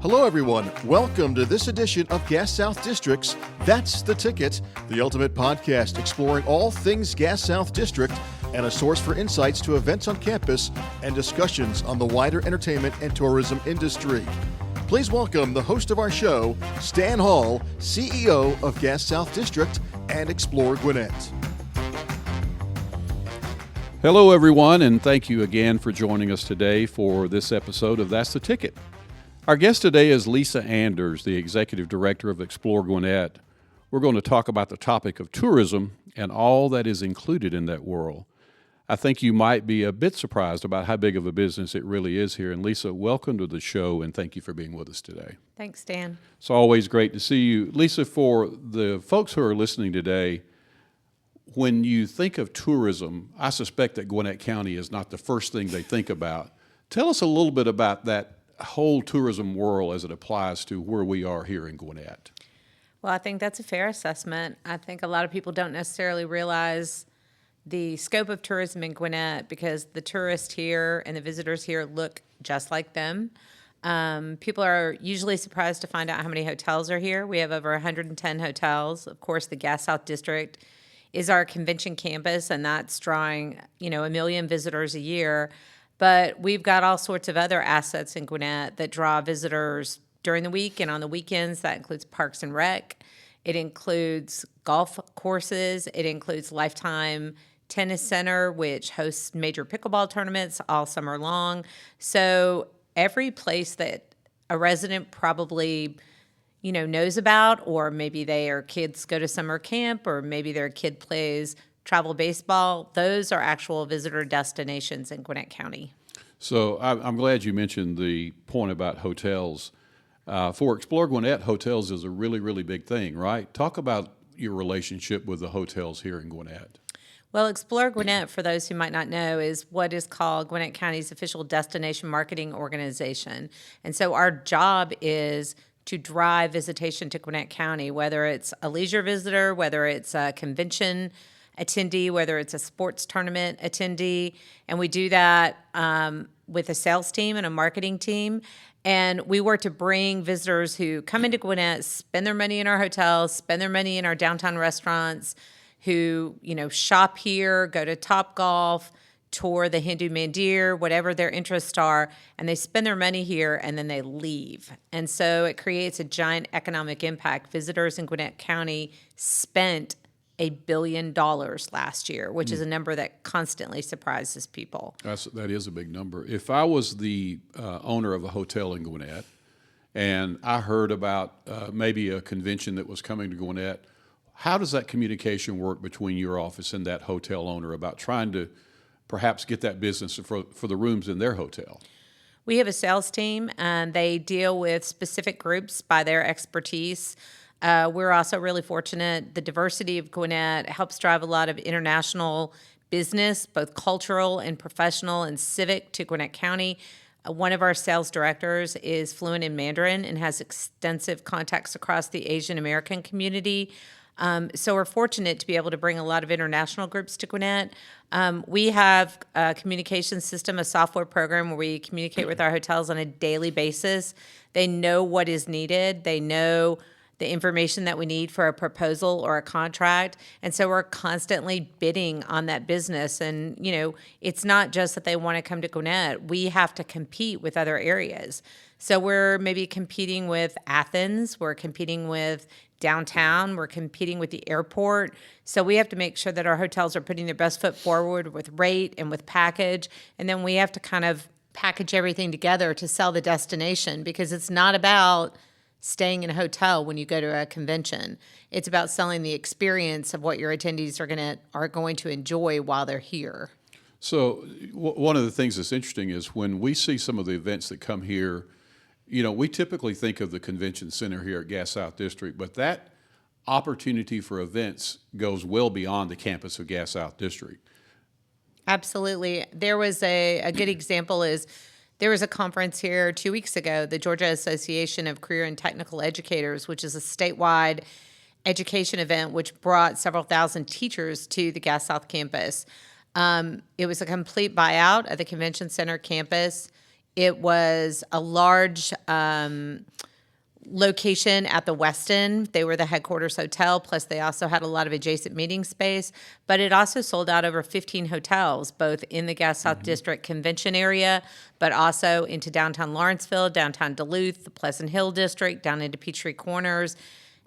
Hello, everyone. Welcome to this edition of Gas South District's That's the Ticket, the ultimate podcast exploring all things Gas South District and a source for insights to events on campus and discussions on the wider entertainment and tourism industry. Please welcome the host of our show, Stan Hall, CEO of Gas South District and Explore Gwinnett. Hello, everyone, and thank you again for joining us today for this episode of That's the Ticket. Our guest today is Lisa Anders, the Executive Director of Explore Gwinnett. We're going to talk about the topic of tourism and all that is included in that world. I think you might be a bit surprised about how big of a business it really is here. And Lisa, welcome to the show, and thank you for being with us today. Thanks, Dan. It's always great to see you. Lisa, for the folks who are listening today, when you think of tourism, I suspect that Gwinnett County is not the first thing they think about. Tell us a little bit about that whole tourism world as it applies to where we are here in Gwinnett. Well, I think that's a fair assessment. I think a lot of people don't necessarily realize the scope of tourism in Gwinnett because the tourists here and the visitors here look just like them. People are usually surprised to find out how many hotels are here. We have over 110 hotels. Of course, the Gas South District is our convention campus, and that's drawing, 1 million visitors a year. But we've got all sorts of other assets in Gwinnett that draw visitors during the week and on the weekends. That includes Parks and Rec. It includes golf courses. It includes Lifetime Tennis Center, which hosts major pickleball tournaments all summer long. So every place that a resident probably knows about, or maybe their kids go to summer camp, or maybe their kid plays travel baseball, those are actual visitor destinations in Gwinnett County. So I'm glad you mentioned the point about hotels. For Explore Gwinnett, hotels is a really, really big thing, right? Talk about your relationship with the hotels here in Gwinnett. Well, Explore Gwinnett, for those who might not know, is what is called Gwinnett County's official destination marketing organization. And so our job is to drive visitation to Gwinnett County, whether it's a leisure visitor, whether it's a convention attendee, whether it's a sports tournament attendee. And we do that with a sales team and a marketing team. And we work to bring visitors who come into Gwinnett, spend their money in our hotels, spend their money in our downtown restaurants, who, shop here, go to Topgolf, tour the Hindu Mandir, whatever their interests are, and they spend their money here and then they leave. And so it creates a giant economic impact. Visitors in Gwinnett County spent $1 billion last year, which is a number that constantly surprises people. That is a big number. If I was the owner of a hotel in Gwinnett and I heard about maybe a convention that was coming to Gwinnett, how does that communication work between your office and that hotel owner about trying to perhaps get that business for the rooms in their hotel? We have a sales team, and they deal with specific groups by their expertise. We're also really fortunate. The diversity of Gwinnett helps drive a lot of international business, both cultural and professional and civic, to Gwinnett County. One of our sales directors is fluent in Mandarin and has extensive contacts across the Asian American community. So we're fortunate to be able to bring a lot of international groups to Gwinnett. We have a communication system, a software program where we communicate with our hotels on a daily basis. They know what is needed. They know the information that we need for a proposal or a contract. And so we're constantly bidding on that business. And, it's not just that they want to come to Gwinnett. We have to compete with other areas. So we're maybe competing with Athens. We're competing with downtown. We're competing with the airport. So we have to make sure that our hotels are putting their best foot forward with rate and with package. And then we have to kind of package everything together to sell the destination, because it's not about staying in a hotel when you go to a convention. It's about selling the experience of what your attendees are going to enjoy while they're here. So one of the things that's interesting is when we see some of the events that come here, we typically think of the convention center here at Gas South District, but that opportunity for events goes well beyond the campus of Gas South District. Absolutely. There was a good example is there was a conference here 2 weeks ago, the Georgia Association of Career and Technical Educators, which is a statewide education event which brought several thousand teachers to the Gas South campus. It was a complete buyout of the convention center campus. It was a large location at the Westin. They were the headquarters hotel, plus they also had a lot of adjacent meeting space. But it also sold out over 15 hotels, both in the Gas South District convention area, but also into downtown Lawrenceville, downtown Duluth, the Pleasant Hill District, down into Peachtree Corners.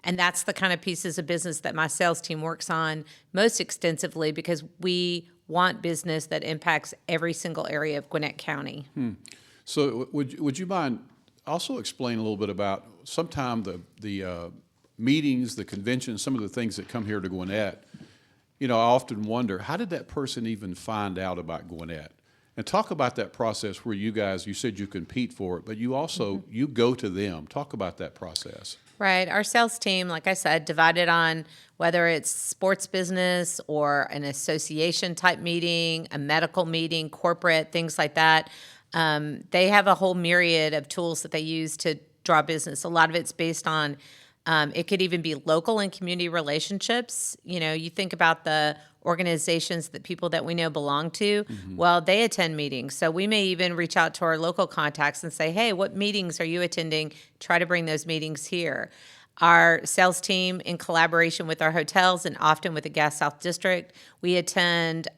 And that's the kind of pieces of business that my sales team works on most extensively, because we want business that impacts every single area of Gwinnett County. So would you mind also explain a little bit about sometime the meetings, the conventions, some of the things that come here to Gwinnett? I often wonder, how did that person even find out about Gwinnett? And talk about that process where you said you compete for it, but you also, you go to them. Talk about that process. Right. Our sales team, like I said, divided on whether it's sports business or an association type meeting, a medical meeting, corporate, things like that. They have a whole myriad of tools that they use to draw business. A lot of it's based on, it could even be local and community relationships. You think about the organizations that people that we know belong to. Well, they attend meetings. So we may even reach out to our local contacts and say, hey, what meetings are you attending? Try to bring those meetings here. Our sales team, in collaboration with our hotels and often with the Gas South District, we attend,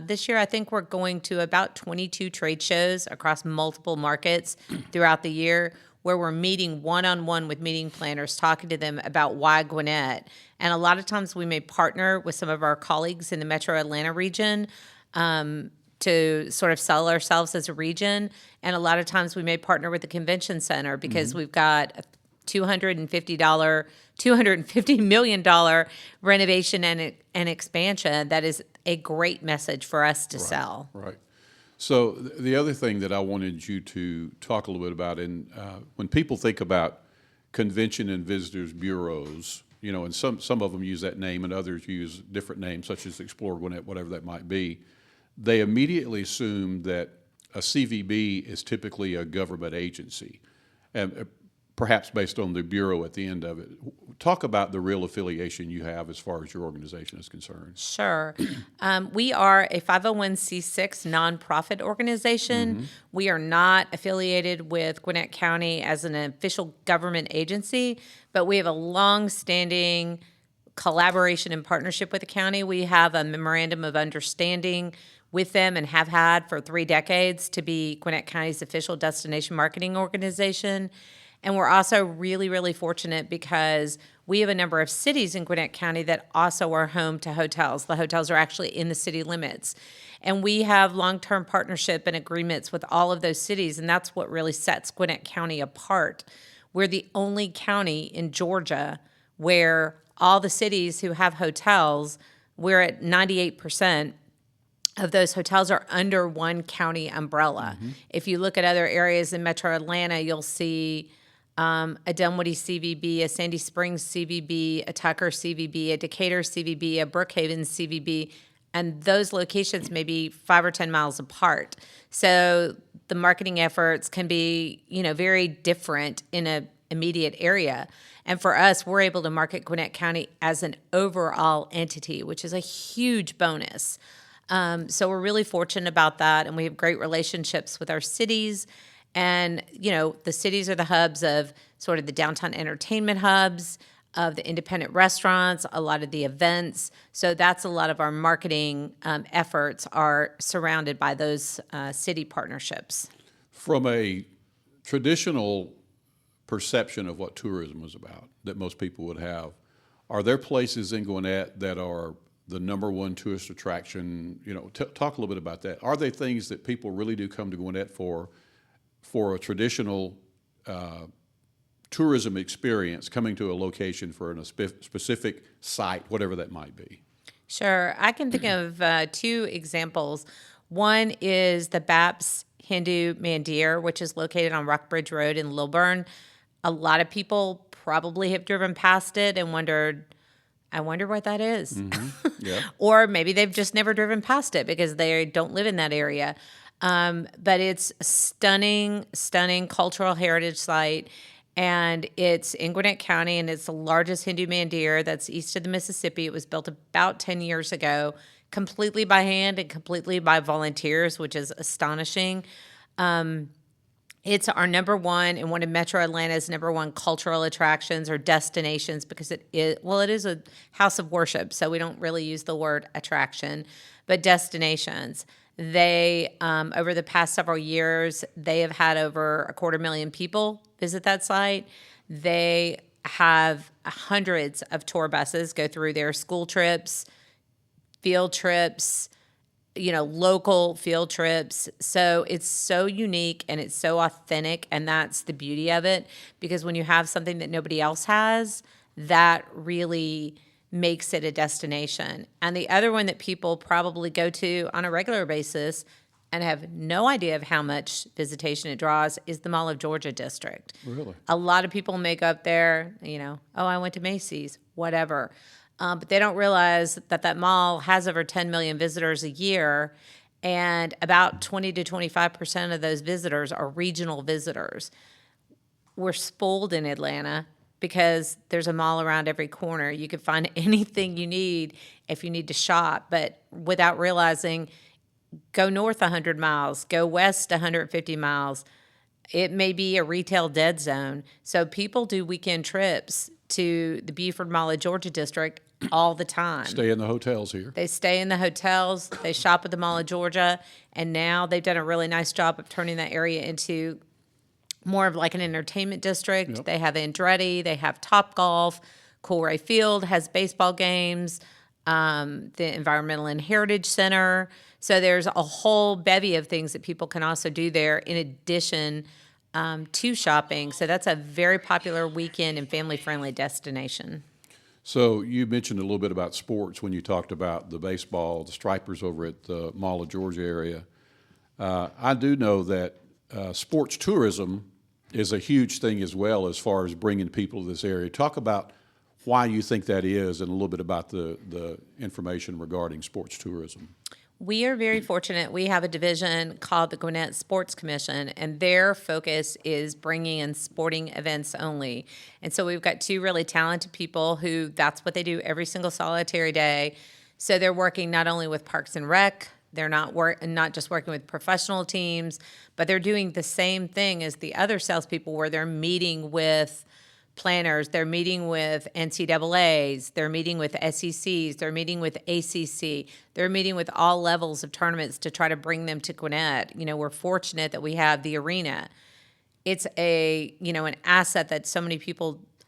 this year I think we're going to about 22 trade shows across multiple markets throughout the year, where we're meeting one-on-one with meeting planners, talking to them about why Gwinnett. And a lot of times we may partner with some of our colleagues in the Metro Atlanta region to sort of sell ourselves as a region. And a lot of times we may partner with the convention center, because we've got a $250 million renovation and expansion. That is a great message for us to sell. Right. So the other thing that I wanted you to talk a little bit about, and when people think about convention and visitors bureaus, and some of them use that name and others use different names, such as Explore Gwinnett, whatever that might be, they immediately assume that a CVB is typically a government agency, and perhaps based on the bureau at the end of it. Talk about the real affiliation you have as far as your organization is concerned. Sure. We are a 501c6 nonprofit organization. We are not affiliated with Gwinnett County as an official government agency, but we have a long-standing collaboration and partnership with the county. We have a memorandum of understanding with them, and have had for 3 decades, to be Gwinnett County's official destination marketing organization. And we're also really, really fortunate because we have a number of cities in Gwinnett County that also are home to hotels. The hotels are actually in the city limits. And we have long-term partnership and agreements with all of those cities, and that's what really sets Gwinnett County apart. We're the only county in Georgia where all the cities who have hotels, we're at 98% of those hotels are under one county umbrella. If you look at other areas in Metro Atlanta, you'll see a Dunwoody CVB, a Sandy Springs CVB, a Tucker CVB, a Decatur CVB, a Brookhaven CVB, and those locations may be 5 or 10 miles apart. So the marketing efforts can be, very different in an immediate area. And for us, we're able to market Gwinnett County as an overall entity, which is a huge bonus. So we're really fortunate about that, and we have great relationships with our cities. And, the cities are the hubs of sort of the downtown entertainment hubs, of the independent restaurants, a lot of the events. So that's a lot of our marketing efforts are surrounded by those city partnerships. From a traditional perception of what tourism is about that most people would have, are there places in Gwinnett that are the number one tourist attraction? Talk a little bit about that. Are they things that people really do come to Gwinnett for a traditional tourism experience, coming to a location for a specific site, whatever that might be? Sure. I can think of 2 examples. One is the Baps Hindu Mandir, which is located on Rockbridge Road in Lilburn. A lot of people probably have driven past it and wondered, I wonder what that is. Yeah. Or maybe they've just never driven past it because they don't live in that area. But it's a stunning cultural heritage site, and it's in Gwinnett County, and it's the largest Hindu mandir that's east of the Mississippi. It was built about 10 years ago, completely by hand and completely by volunteers, which is astonishing. It's our number one and one of Metro Atlanta's number one cultural attractions or destinations because it is a house of worship, so we don't really use the word attraction, but destinations. They, over the past several years, they have had over 250,000 people visit that site. They have hundreds of tour buses go through their school trips, field trips, local field trips. So it's so unique and it's so authentic, and that's the beauty of it, because when you have something that nobody else has, that really makes it a destination. And the other one that people probably go to on a regular basis and have no idea of how much visitation it draws is the Mall of Georgia district. Really? A lot of people may go up there, oh, I went to Macy's, whatever. But they don't realize that mall has over 10 million visitors a year, and about 20 to 25% of those visitors are regional visitors. We're spoiled in Atlanta because there's a mall around every corner. You can find anything you need if you need to shop, but without realizing, go north 100 miles, go west 150 miles. It may be a retail dead zone. So people do weekend trips to the Buford Mall of Georgia district all the time. Stay in the hotels here. They stay in the hotels, they shop at the Mall of Georgia, and now they've done a really nice job of turning that area into more of like an entertainment district. Yep. They have Andretti, they have Topgolf, Coolray Field has baseball games, the Environmental and Heritage Center. So there's a whole bevy of things that people can also do there in addition to shopping. So that's a very popular weekend and family-friendly destination. So you mentioned a little bit about sports when you talked about the baseball, the Stripers over at the Mall of Georgia area. I do know that sports tourism is a huge thing as well as far as bringing people to this area. Talk about why you think that is and a little bit about the information regarding sports tourism. We are very fortunate. We have a division called the Gwinnett Sports Commission, and their focus is bringing in sporting events only. And so we've got two really talented people who that's what they do every single solitary day. So they're working not only with Parks and Rec, they're not just working with professional teams, but they're doing the same thing as the other salespeople where they're meeting with planners, they're meeting with NCAAs, they're meeting with SECs, they're meeting with ACC, they're meeting with all levels of tournaments to try to bring them to Gwinnett. We're fortunate that we have the arena. It's an asset that so many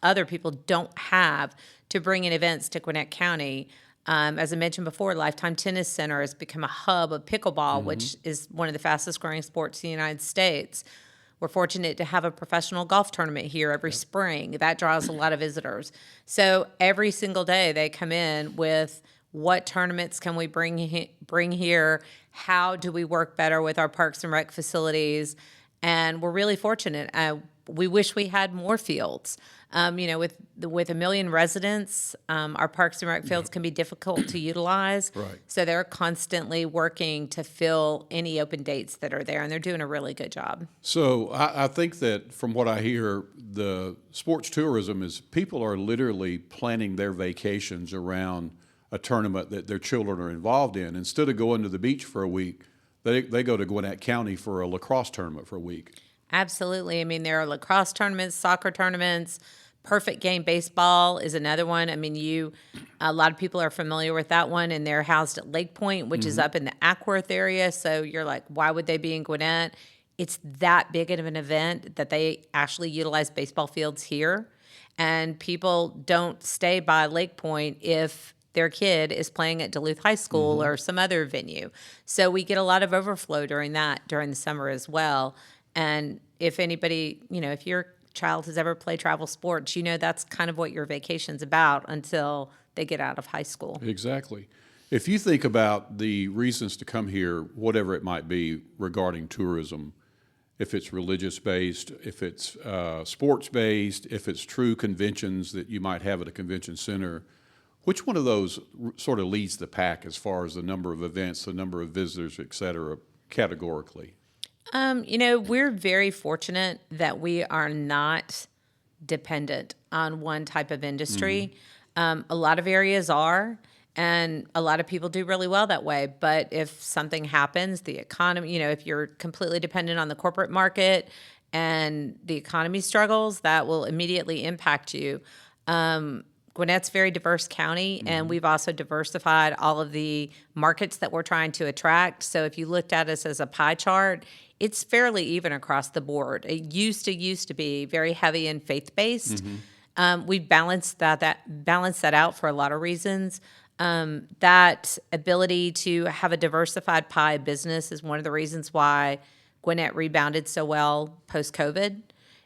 other people don't have to bring in events to Gwinnett County. As I mentioned before, Lifetime Tennis Center has become a hub of pickleball, which is one of the fastest growing sports in the United States. We're fortunate to have a professional golf tournament here every spring. That draws a lot of visitors. So every single day they come in with what tournaments can we bring here? How do we work better with our Parks and Rec facilities? And we're really fortunate. We wish we had more fields. With 1 million residents, our Parks and Rec fields can be difficult to utilize. Right. So they're constantly working to fill any open dates that are there, and they're doing a really good job. So I think that from what I hear, the sports tourism is people are literally planning their vacations around a tournament that their children are involved in. Instead of going to the beach for a week, they go to Gwinnett County for a lacrosse tournament for a week. Absolutely. I mean, there are lacrosse tournaments, soccer tournaments. Perfect Game Baseball is another one. I mean, a lot of people are familiar with that one, and they're housed at Lake Point, which is up in the Ackworth area. So you're like, why would they be in Gwinnett? It's that big of an event that they actually utilize baseball fields here. And people don't stay by Lake Point if their kid is playing at Duluth High School or some other venue. So we get a lot of overflow during the summer as well. And if anybody, if your child has ever played travel sports, that's kind of what your vacation's about until they get out of high school. Exactly. If you think about the reasons to come here, whatever it might be regarding tourism, if it's religious-based, if it's sports-based, if it's true conventions that you might have at a convention center, which one of those sort of leads the pack as far as the number of events, the number of visitors, et cetera, categorically? We're very fortunate that we are not dependent on one type of industry. A lot of areas are, and a lot of people do really well that way. But if something happens, the economy, if you're completely dependent on the corporate market and the economy struggles, that will immediately impact you. Gwinnett's a very diverse county, and we've also diversified all of the markets that we're trying to attract. So if you looked at us as a pie chart, it's fairly even across the board. It used to be very heavy and faith-based. We've balanced that out for a lot of reasons. That ability to have a diversified pie of business is one of the reasons why Gwinnett rebounded so well post-COVID,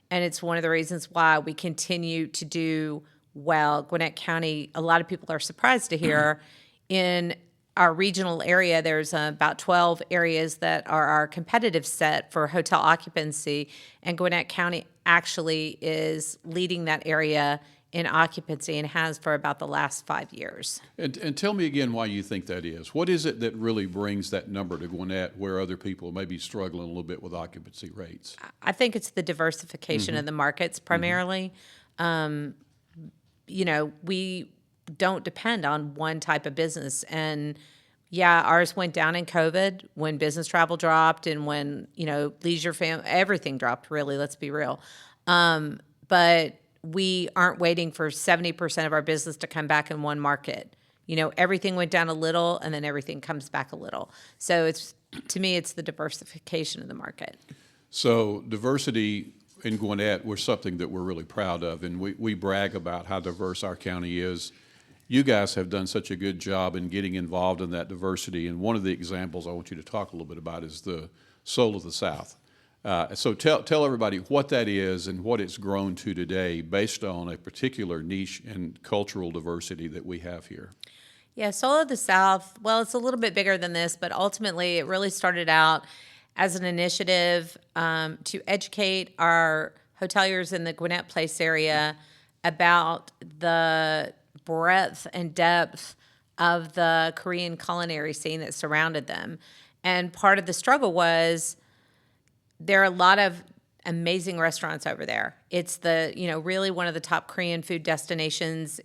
and it's one of the reasons why we continue to do well. Gwinnett County, a lot of people are surprised to hear, in our regional area, there's about 12 areas that are our competitive set for hotel occupancy, and Gwinnett County actually is leading that area in occupancy and has for about the last 5 years. And tell me again why you think that is. What is it that really brings that number to Gwinnett where other people may be struggling a little bit with occupancy rates? I think it's the diversification of the markets primarily. We don't depend on one type of business. And yeah, ours went down in COVID when business travel dropped and when, leisure, everything dropped, really, let's be real. But we aren't waiting for 70% of our business to come back in one market. Everything went down a little and then everything comes back a little. So to me, it's the diversification of the market. So diversity in Gwinnett was something that we're really proud of, and we brag about how diverse our county is. You guys have done such a good job in getting involved in that diversity, and one of the examples I want you to talk a little bit about is the Soul of the South. So tell everybody what that is and what it's grown to today based on a particular niche and cultural diversity that we have here. Yeah, Soul of the South, well, it's a little bit bigger than this, but ultimately it really started out as an initiative to educate our hoteliers in the Gwinnett Place area about the breadth and depth of the Korean culinary scene that surrounded them. And part of the struggle was there are a lot of amazing restaurants over there. It's really one of the top Korean food destinations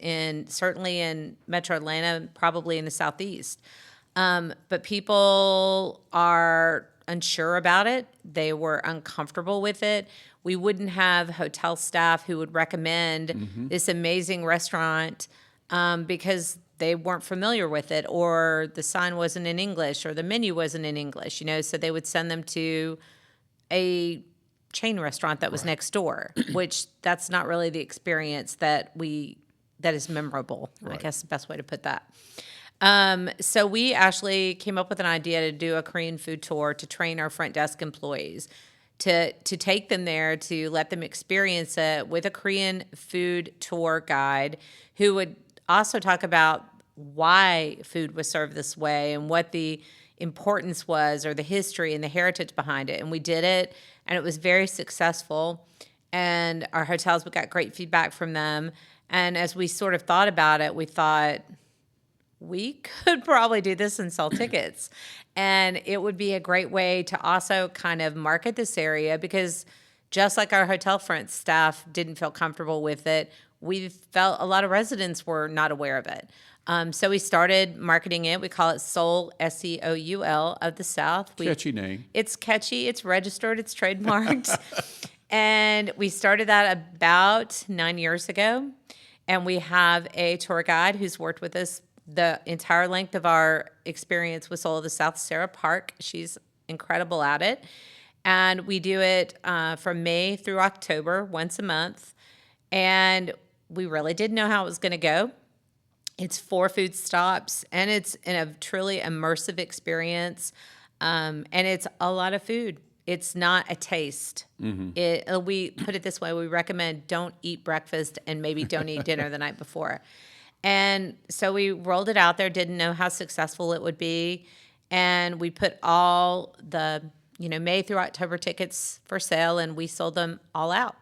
certainly in Metro Atlanta, probably in the Southeast. But people are unsure about it. They were uncomfortable with it. We wouldn't have hotel staff who would recommend this amazing restaurant because they weren't familiar with it, or the sign wasn't in English, or the menu wasn't in English, so they would send them to a chain restaurant that was next door, which that's not really the experience that is memorable. Right. I guess the best way to put that. So we actually came up with an idea to do a Korean food tour to train our front desk employees, to take them there, to let them experience it with a Korean food tour guide who would also talk about why food was served this way and what the importance was, or the history and the heritage behind it. And we did it, and it was very successful. And our hotels, we got great feedback from them. And as we sort of thought about it, we thought, we could probably do this and sell tickets. And it would be a great way to also kind of market this area, because just like our hotel front staff didn't feel comfortable with it, we felt a lot of residents were not aware of it. So we started marketing it. We call it Soul, S-E-O-U-L, of the South. Catchy name. It's catchy. It's registered. It's trademarked. And we started that about 9 years ago. And we have a tour guide who's worked with us the entire length of our experience with Soul of the South, Sarah Park. She's incredible at it. And we do it from May through October, once a month. And we really didn't know how it was going to go. It's 4 food stops, and it's in a truly immersive experience. And it's a lot of food. It's not a taste. We put it this way: we recommend don't eat breakfast and maybe don't eat dinner the night before. And so we rolled it out there, didn't know how successful it would be. And we put all the, May through October tickets for sale, and we sold them all out.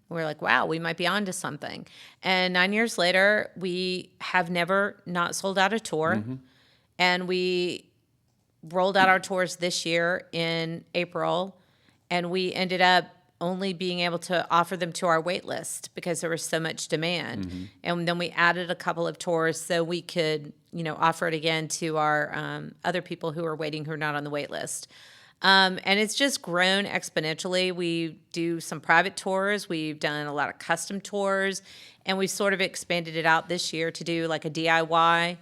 We're like, wow, we might be onto something. And 9 years later, we have never not sold out a tour. And we rolled out our tours this year in April, and we ended up only being able to offer them to our wait list because there was so much demand. And then we added a couple of tours so we could, offer it again to our other people who are waiting, who are not on the wait list. And it's just grown exponentially. We do some private tours. We've done a lot of custom tours, and we've sort of expanded it out this year to do like a DIY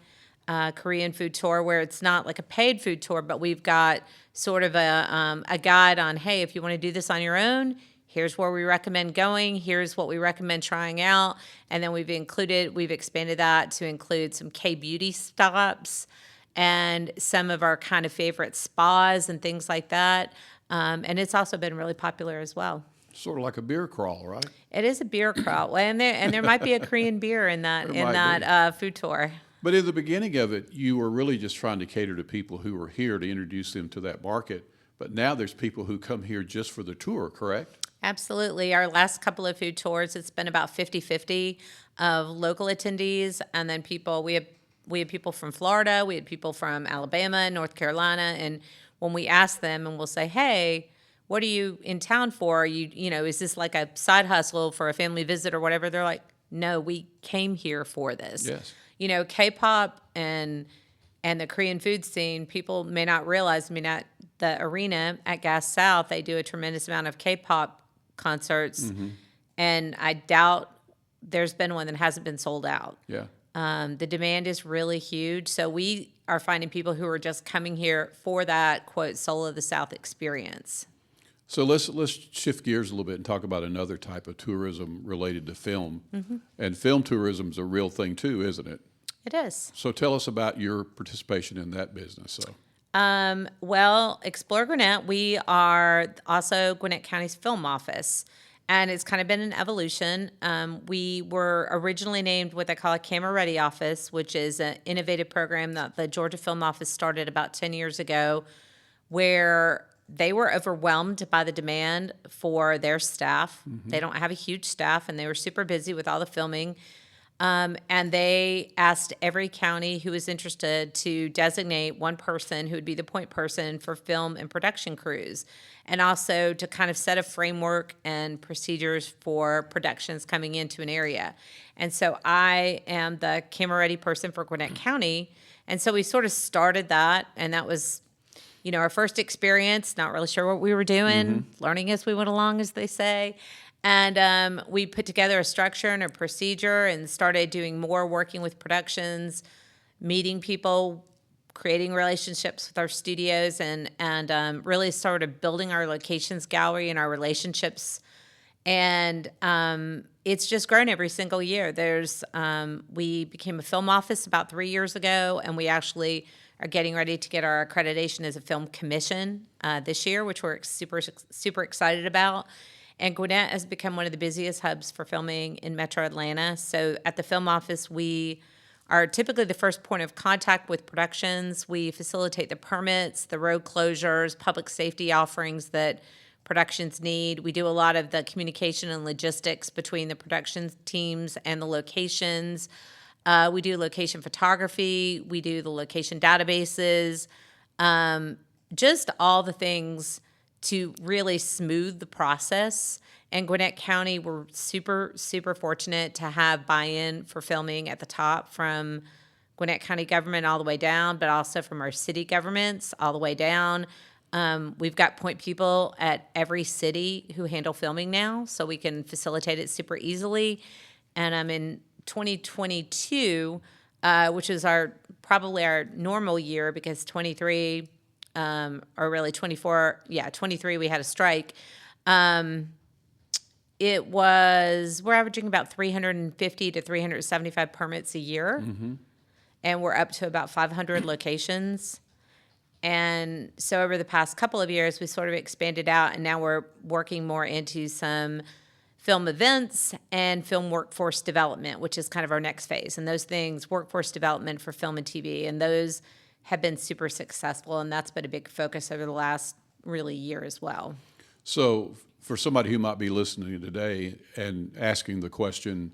Korean food tour where it's not like a paid food tour, but we've got sort of a guide on, hey, if you want to do this on your own, here's where we recommend going. Here's what we recommend trying out. And then we've expanded that to include some K-beauty stops and some of our kind of favorite spas and things like that. And it's also been really popular as well. Sort of like a beer crawl, right? It is a beer crawl, and there might be a Korean beer in that food tour. But in the beginning of it, you were really just trying to cater to people who were here to introduce them to that market. But now there's people who come here just for the tour, correct? Absolutely. Our last couple of food tours, it's been about 50-50 of local attendees, and then we had people from Florida, we had people from Alabama, North Carolina, and when we ask them and we'll say, hey, what are you in town for? Is this like a side hustle for a family visit or whatever? They're like, no, we came here for this. Yes. K-pop and the Korean food scene, people may not realize, at the arena at Gas South, they do a tremendous amount of K-pop concerts, Mm-hmm. and I doubt there's been one that hasn't been sold out. Yeah. The demand is really huge, so we are finding people who are just coming here for that, quote, Soul of the South experience. So let's shift gears a little bit and talk about another type of tourism related to film. Mm-hmm. And film tourism is a real thing too, isn't it? It is. So tell us about your participation in that business. So. Well, Explore Gwinnett, we are also Gwinnett County's film office, and it's kind of been an evolution. We were originally named what they call a Camera Ready office, which is an innovative program that the Georgia Film Office started about 10 years ago, where they were overwhelmed by the demand for their staff. Mm-hmm. They don't have a huge staff, and they were super busy with all the filming. And they asked every county who was interested to designate one person who would be the point person for film and production crews, and also to kind of set a framework and procedures for productions coming into an area. And so I am the camera ready person for Gwinnett County. And so we sort of started that, and that was, our first experience, not really sure what we were doing, learning as we went along, as they say. And we put together a structure and a procedure and started doing more working with productions, meeting people, creating relationships with our studios, and really started building our locations gallery and our relationships. And it's just grown every single year. We became a film office about 3 years ago, and we actually are getting ready to get our accreditation as a film commission this year, which we're super, super excited about. And Gwinnett has become one of the busiest hubs for filming in Metro Atlanta. So at the film office, we are typically the first point of contact with productions. We facilitate the permits, the road closures, public safety offerings that productions need. We do a lot of the communication and logistics between the production teams and the locations. We do location photography. We do the location databases. Just all the things to really smooth the process. And Gwinnett County, we're super, super fortunate to have buy-in for filming at the top from Gwinnett County government all the way down, but also from our city governments all the way down. We've got point people at every city who handle filming now, so we can facilitate it super easily. And in 2022, which is probably our normal year, because 23 or really 24, 23, we had a strike. We're averaging about 350 to 375 permits a year, and we're up to about 500 locations. And so over the past couple of years, we sort of expanded out, and now we're working more into some film events and film workforce development, which is kind of our next phase. And those things, workforce development for film and TV, and those have been super successful, and that's been a big focus over the last really year as well. So for somebody who might be listening today and asking the question,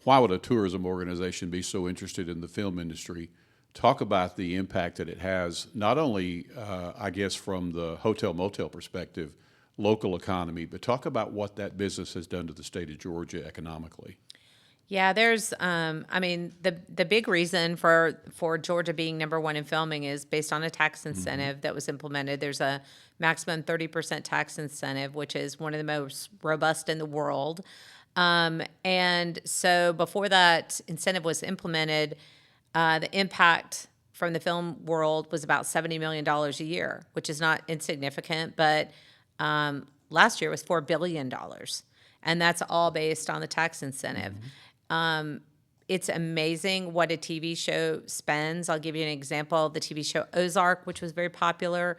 why would a tourism organization be so interested in the film industry? Talk about the impact that it has, not only, I guess, from the hotel motel perspective, local economy, but talk about what that business has done to the state of Georgia economically. Yeah, there's, I mean, the big reason for Georgia being number one in filming is based on a tax incentive that was implemented. There's a maximum 30% tax incentive, which is one of the most robust in the world. And so before that incentive was implemented, the impact from the film world was about $70 million a year, which is not insignificant, but last year was $4 billion. And that's all based on the tax incentive. It's amazing what a TV show spends. I'll give you an example. The TV show Ozark, which was very popular,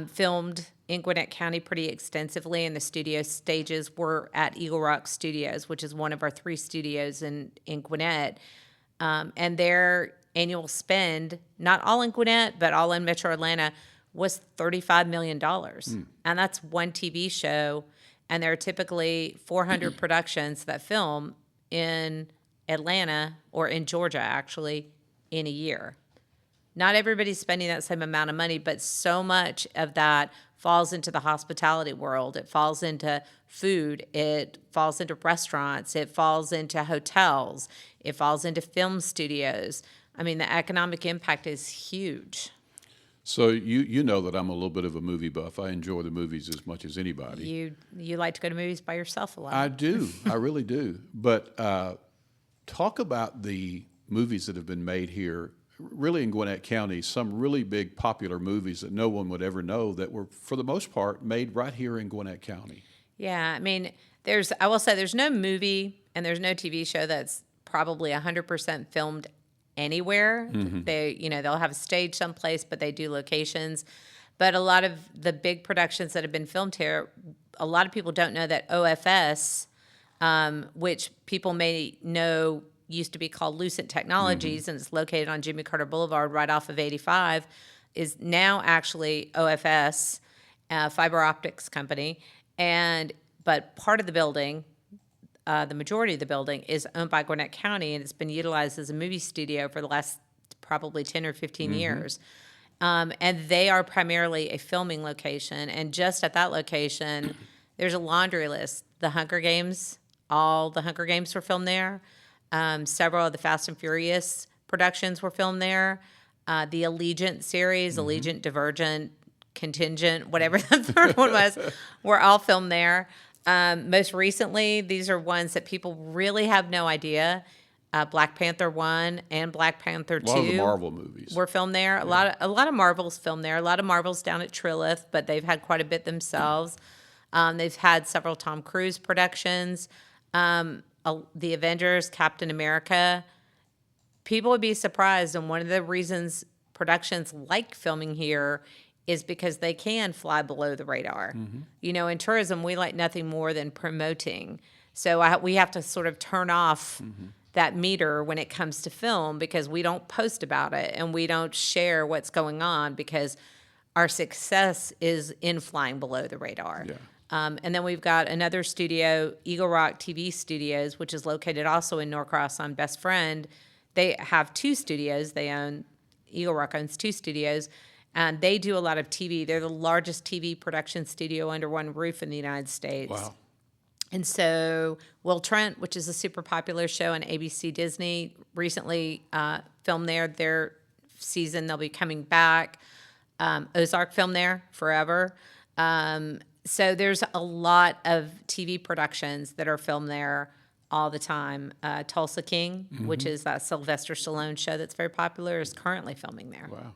filmed in Gwinnett County pretty extensively, and the studio stages were at Eagle Rock Studios, which is one of our 3 studios in Gwinnett. And their annual spend, not all in Gwinnett, but all in Metro Atlanta, was $35 million. And that's one TV show, and there are typically 400 productions that film in Atlanta, or in Georgia, actually, in a year. Not everybody's spending that same amount of money, but so much of that falls into the hospitality world. It falls into food. It falls into restaurants. It falls into hotels. It falls into film studios. I mean, the economic impact is huge. So you know that I'm a little bit of a movie buff. I enjoy the movies as much as anybody. You like to go to movies by yourself a lot. I do. I really do. But talk about the movies that have been made here, really in Gwinnett County, some really big popular movies that no one would ever know that were, for the most part, made right here in Gwinnett County. Yeah, I mean, I will say there's no movie and there's no TV show that's probably 100% filmed anywhere. They'll have a stage someplace, but they do locations. But a lot of the big productions that have been filmed here, a lot of people don't know that OFS, which people may know used to be called Lucent Technologies, and it's located on Jimmy Carter Boulevard right off of 85, is now actually OFS, fiber optics company. But part of the building, the majority of the building, is owned by Gwinnett County, and it's been utilized as a movie studio for the last probably 10 or 15 years. And they are primarily a filming location. And just at that location, there's a laundry list. The Hunger Games, all the Hunger Games were filmed there. Several of the Fast and Furious productions were filmed there. The Allegiant series, Allegiant, Divergent, Contingent, whatever the third one was, were all filmed there. Most recently, these are ones that people really have no idea. Black Panther 1 and Black Panther 2. A lot of the Marvel movies were filmed there. A lot of Marvels filmed there. A lot of Marvels down at Trilith, but they've had quite a bit themselves. They've had several Tom Cruise productions. The Avengers, Captain America. People would be surprised, and one of the reasons productions like filming here is because they can fly below the radar. In tourism, we like nothing more than promoting. So we have to sort of turn off that meter when it comes to film, because we don't post about it and we don't share what's going on, because our success is in flying below the radar. Yeah. And then we've got another studio, Eagle Rock TV Studios, which is located also in Norcross on Best Friend. They have 2 studios. Eagle Rock owns 2 studios, and they do a lot of TV. They're the largest TV production studio under one roof in the United States. Wow. And so Will Trent, which is a super popular show on ABC Disney, recently filmed there. Their season, they'll be coming back. Ozark filmed there forever. So there's a lot of TV productions that are filmed there all the time. Tulsa King, which is that Sylvester Stallone show that's very popular, is currently filming there. Wow.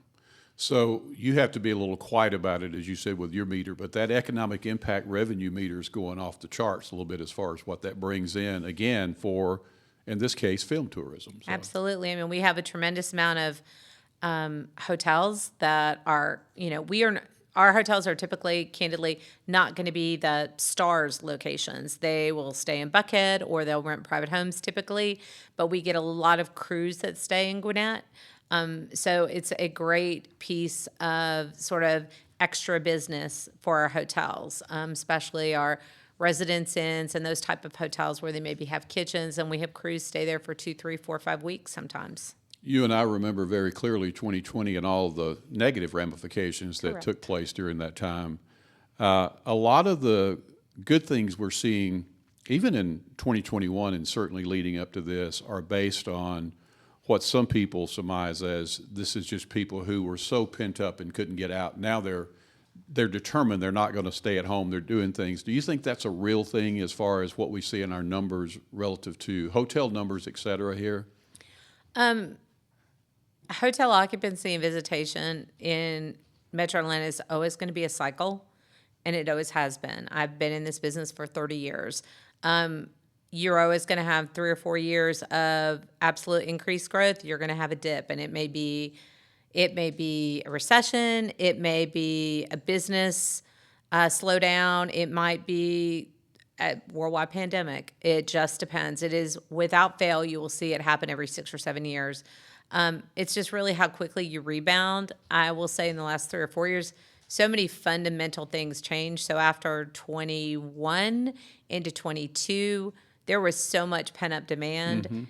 So you have to be a little quiet about it, as you said, with your meter, but that economic impact revenue meter is going off the charts a little bit as far as what that brings in, again, for, in this case, film tourism. So. Absolutely. I mean, we have a tremendous amount of hotels that are, our hotels are typically, candidly, not going to be the stars locations. They will stay in Buckhead, or they'll rent private homes typically, but we get a lot of crews that stay in Gwinnett. So it's a great piece of sort of extra business for our hotels, especially our residence inns and those type of hotels where they maybe have kitchens, and we have crews stay there for 2, 3, 4, 5 weeks sometimes. You and I remember very clearly 2020 and all the negative ramifications that Correct. took place during that time. A lot of the good things we're seeing even in 2021 and certainly leading up to this, are based on what some people surmise as this is just people who were so pent up and couldn't get out. Now they're determined they're not going to stay at home. They're doing things. Do you think that's a real thing as far as what we see in our numbers relative to hotel numbers, et cetera, here? Hotel occupancy and visitation in Metro Atlanta is always going to be a cycle, and it always has been. I've been in this business for 30 years. You're always going to have 3 or 4 years of absolute increased growth. You're going to have a dip, and it may be a recession. It may be a business slowdown. It might be a worldwide pandemic. It just depends. It is without fail. You will see it happen every 6 or 7 years. It's just really how quickly you rebound. I will say in the last 3 or 4 years, so many fundamental things changed. So after 21 into 22, there was so much pent-up demand.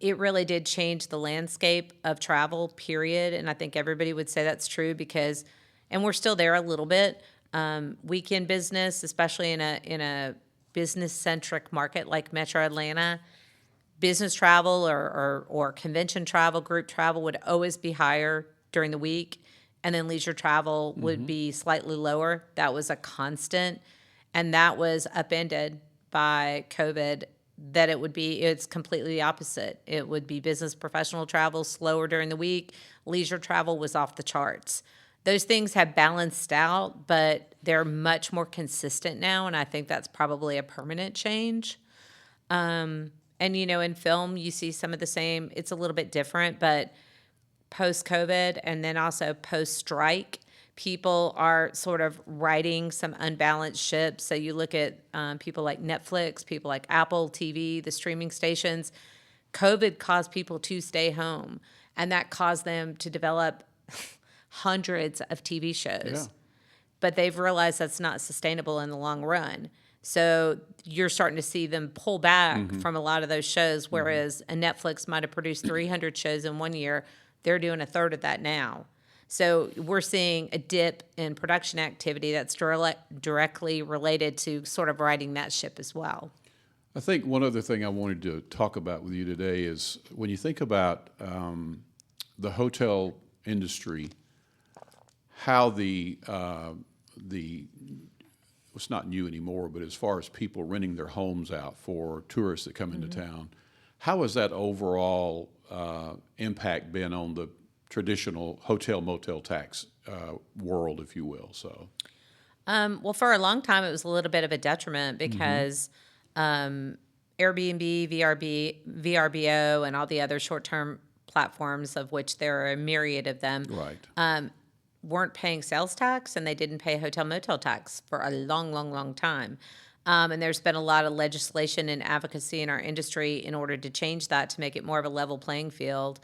It really did change the landscape of travel, period. And I think everybody would say that's true because, and we're still there a little bit, weekend business, especially in a business-centric market like Metro Atlanta, business travel or convention travel, group travel would always be higher during the week. And then leisure travel would be slightly lower. That was a constant. And that was upended by COVID, that it's completely the opposite. It would be business professional travel slower during the week. Leisure travel was off the charts. Those things have balanced out, but they're much more consistent now. And I think that's probably a permanent change. And, in film, you see some of the same. It's a little bit different, but post-COVID and then also post-strike, people are sort of riding some unbalanced ships. So you look at people like Netflix, people like Apple TV, the streaming stations. COVID caused people to stay home, and that caused them to develop hundreds of TV shows. Yeah. But they've realized that's not sustainable in the long run. So you're starting to see them pull back from a lot of those shows, whereas a Netflix might have produced 300 shows in 1 year. They're doing a third of that now. So we're seeing a dip in production activity that's directly related to sort of riding that ship as well. I think one other thing I wanted to talk about with you today is when you think about the hotel industry, how it's not new anymore, but as far as people renting their homes out for tourists that come into town, how has that overall impact been on the traditional hotel motel tax world, if you will? So, well, for a long time, it was a little bit of a detriment because Airbnb, VRBO, and all the other short-term platforms, of which there are a myriad of them, right. weren't paying sales tax, and they didn't pay hotel motel tax for a long, long, long time. And there's been a lot of legislation and advocacy in our industry in order to change that, to make it more of a level playing field.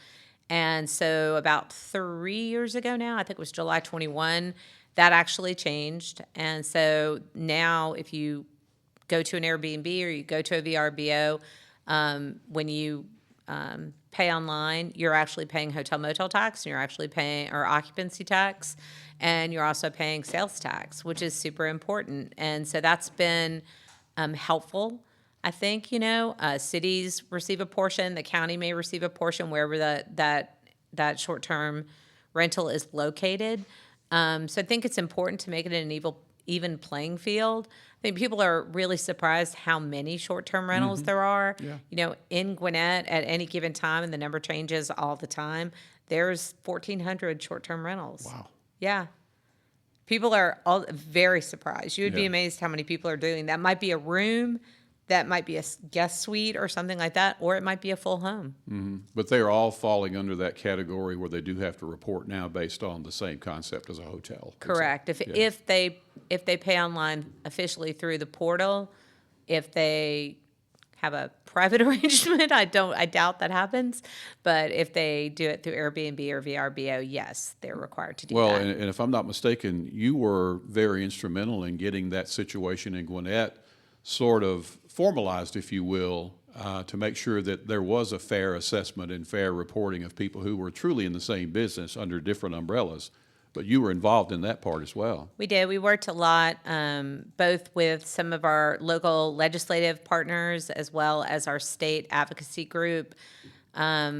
And so about 3 years ago now, I think it was July 21, that actually changed. And so now if you go to an Airbnb or you go to a VRBO, when you pay online, you're actually paying hotel motel tax, and you're actually paying or occupancy tax, and you're also paying sales tax, which is super important. And so that's been helpful. I think, cities receive a portion, the county may receive a portion wherever that short-term rental is located. So I think it's important to make it an even playing field. I think people are really surprised how many short-term rentals there are. Yeah. In Gwinnett at any given time, and the number changes all the time, there's 1,400 short-term rentals. Wow. Yeah. People are all very surprised. You would be Yeah. amazed how many people are doing that. Might be a room, that might be a guest suite or something like that, or it might be a full home. But they are all falling under that category where they do have to report now based on the same concept as a hotel. Correct. If they pay online officially through the portal, if they have a private arrangement, I doubt that happens. But if they do it through Airbnb or VRBO, yes, they're required to do Well, that. and if I'm not mistaken, you were very instrumental in getting that situation in Gwinnett sort of formalized, if you will, to make sure that there was a fair assessment and fair reporting of people who were truly in the same business under different umbrellas. but you were involved in that part as well. We did. We worked a lot, both with some of our local legislative partners as well as our state advocacy group. A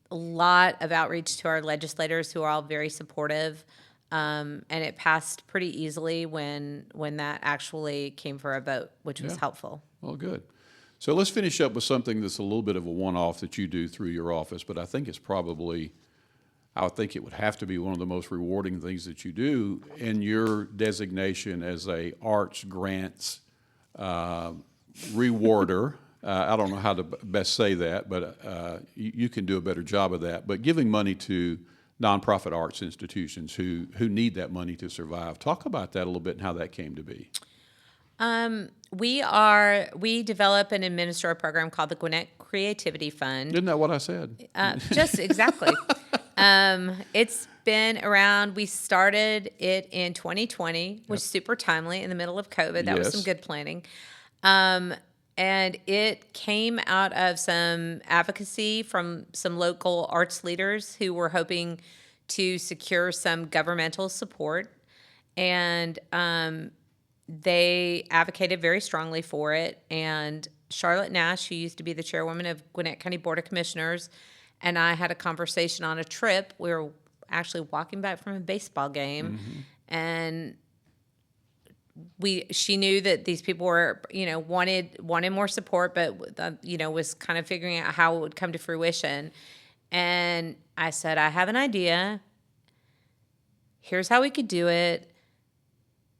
lot of outreach to our legislators who are all very supportive. And it passed pretty easily when that actually came for a vote, which was helpful. Well, good. So let's finish up with something that's a little bit of a one-off that you do through your office, but I think it would have to be one of the most rewarding things that you do in your designation as a arts grants rewarder. I don't know how to best say that, but you can do a better job of that. But giving money to nonprofit arts institutions who need that money to survive. Talk about that a little bit and how that came to be. We develop and administer a program called the Gwinnett Creativity Fund. Isn't that what I said? Just exactly. It's been around. We started it in 2020, which is super timely in the middle of COVID. That was some good planning. And it came out of some advocacy from some local arts leaders who were hoping to secure some governmental support. And they advocated very strongly for it. And Charlotte Nash, who used to be the chairwoman of Gwinnett County Board of Commissioners, and I had a conversation on a trip. We were actually walking back from a baseball game, and she knew that these people were, wanted more support, but was kind of figuring out how it would come to fruition. And I said, I have an idea. Here's how we could do it.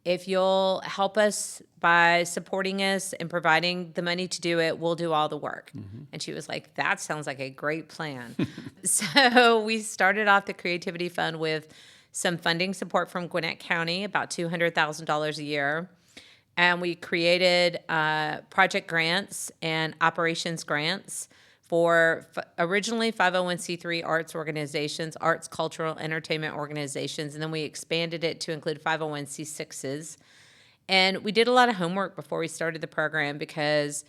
If you'll help us by supporting us and providing the money to do it, we'll do all the work. And she was like, that sounds like a great plan. So we started off the Creativity Fund with some funding support from Gwinnett County, about $200,000 a year. And we created project grants and operations grants for originally 501c3 arts organizations, arts, cultural, entertainment organizations, and then we expanded it to include 501c6s. And we did a lot of homework before we started the program because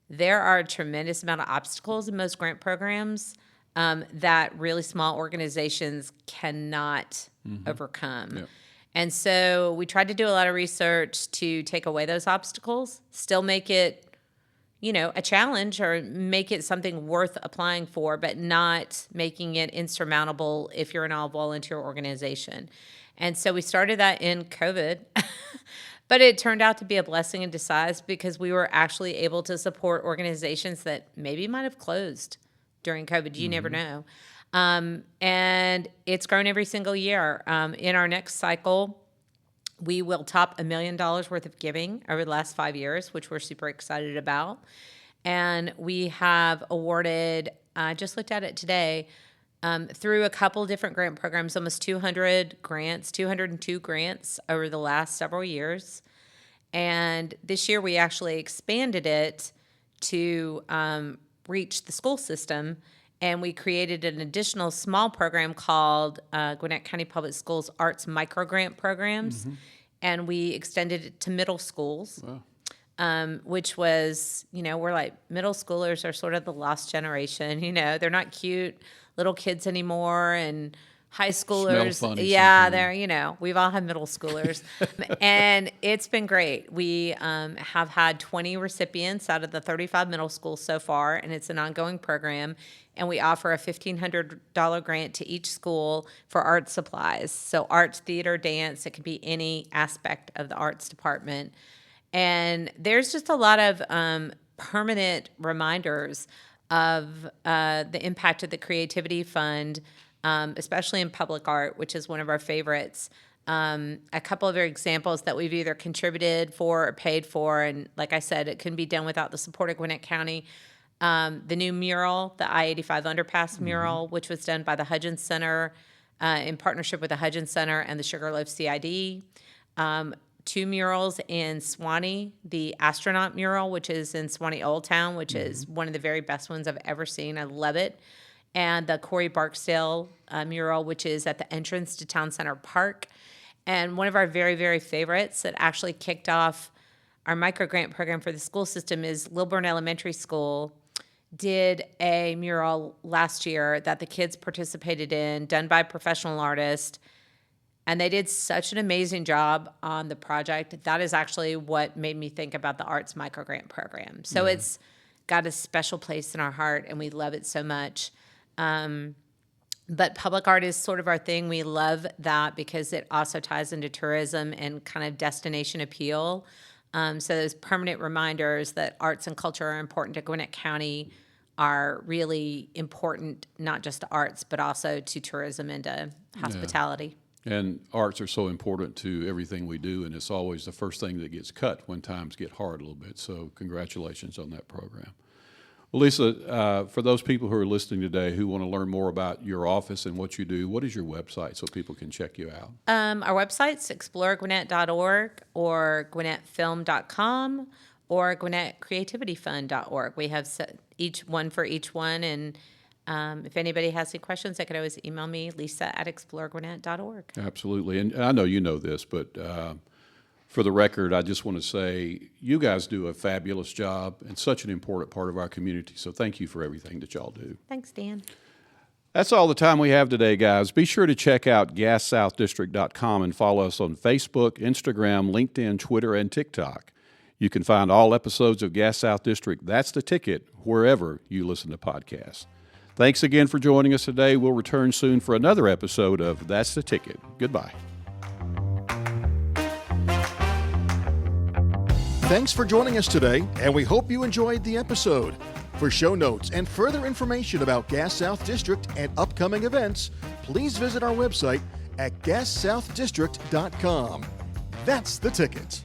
there are a tremendous amount of obstacles in most grant programs that really small organizations cannot overcome. Yep. And so we tried to do a lot of research to take away those obstacles, still make it a challenge or make it something worth applying for, but not making it insurmountable if you're an all-volunteer organization. And so we started that in COVID, but it turned out to be a blessing in disguise because we were actually able to support organizations that maybe might have closed during COVID. You never know. And it's grown every single year. In our next cycle, we will top $1 million worth of giving over the last 5 years, which we're super excited about. And we have awarded, I just looked at it today, through a couple different grant programs, almost 200 grants, 202 grants over the last several years. And this year we actually expanded it to reach the school system. And we created an additional small program called Gwinnett County Public Schools Arts Microgrant Programs. And we extended it to middle schools, which was, we're like, middle schoolers are sort of the lost generation. They're not cute little kids anymore. And high schoolers, they're, we've all had middle schoolers. And it's been great. We have had 20 recipients out of the 35 middle schools so far, and it's an ongoing program. And we offer a $1,500 grant to each school for art supplies. So arts, theater, dance, it could be any aspect of the arts department. And there's just a lot of permanent reminders of the impact of the Creativity Fund, especially in public art, which is one of our favorites. A couple of examples that we've either contributed for or paid for, and like I said, it couldn't be done without the support of Gwinnett County. The new mural, the I-85 underpass mural, which was done by the Hudgens Center in partnership with the Hudgens Center and the Sugarloaf CID. 2 murals in Swanee, the astronaut mural, which is in Swanee Old Town, which is one of the very best ones I've ever seen. I love it. And the Corey Barksdale mural, which is at the entrance to Town Center Park. And one of our very, very favorites that actually kicked off our microgrant program for the school system is Lilburn Elementary School did a mural last year that the kids participated in, done by a professional artist. And they did such an amazing job on the project. That is actually what made me think about the Arts Microgrant Program. So it's got a special place in our heart, and we love it so much. But public art is sort of our thing. We love that because it also ties into tourism and kind of destination appeal. So those permanent reminders that arts and culture are important to Gwinnett County are really important, not just to arts, but also to tourism and to hospitality. And arts are so important to everything we do, and it's always the first thing that gets cut when times get hard a little bit. So congratulations on that program. Well, Lisa, for those people who are listening today who want to learn more about your office and what you do, what is your website so people can check you out? Our website's exploregwinnett.org or gwinnettfilm.com or gwinnettcreativityfund.org. We have each one for each one, and if anybody has any questions, they could always email me, lisa@exploregwinnett.org. Absolutely. And I know you know this, but for the record, I just want to say you guys do a fabulous job and such an important part of our community. So thank you for everything that y'all do. Thanks, Dan. That's all the time we have today, guys. Be sure to check out gassouthdistrict.com and follow us on Facebook, Instagram, LinkedIn, Twitter, and TikTok. You can find all episodes of Gas South District, That's the Ticket, wherever you listen to podcasts. Thanks again for joining us today. We'll return soon for another episode of That's the Ticket. Goodbye. Thanks for joining us today, and we hope you enjoyed the episode. For show notes and further information about Gas South District and upcoming events, please visit our website at gassouthdistrict.com. That's the ticket.